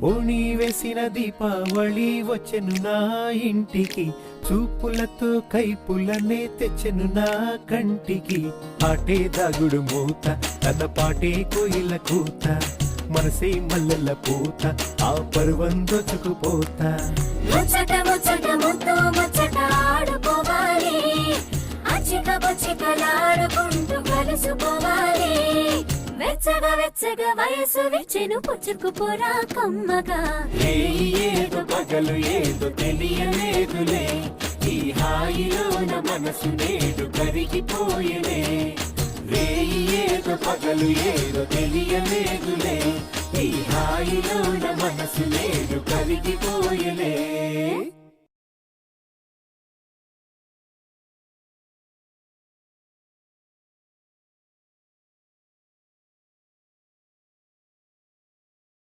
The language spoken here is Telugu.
ఓణి వేసిన దీపావళి వచ్చెను నా ఇంటికి, చూపులతో కైపులనే తెచ్చెను నా కంటికి. పాటే దాగుడు మూత, తన పాటే కోయిల కూత, మనసే మల్లెల పూత, ఆ పర్వం దోచుకుపోతా. ముచ్చట ముచ్చట ముద్దు ముచ్చట ఆడుకోవాలి, అచ్చిక బొచ్చికలాడుకుంటూ కలుసుకోవాలి. వెచ్చగా వెచ్చగా వయసు విచ్చెను పుచ్చుకుపోరా కమ్మగా. ఏదో పగలు ఏదో తెలియలేదులే, ఈ హాయిలోన మనసు నేడు కరిగిపోయేనే. ఏదో పగలు ఏదో తెలియలేదులే, ఈ హాయిలోన మనసు నేడు కరిగిపోయేనే.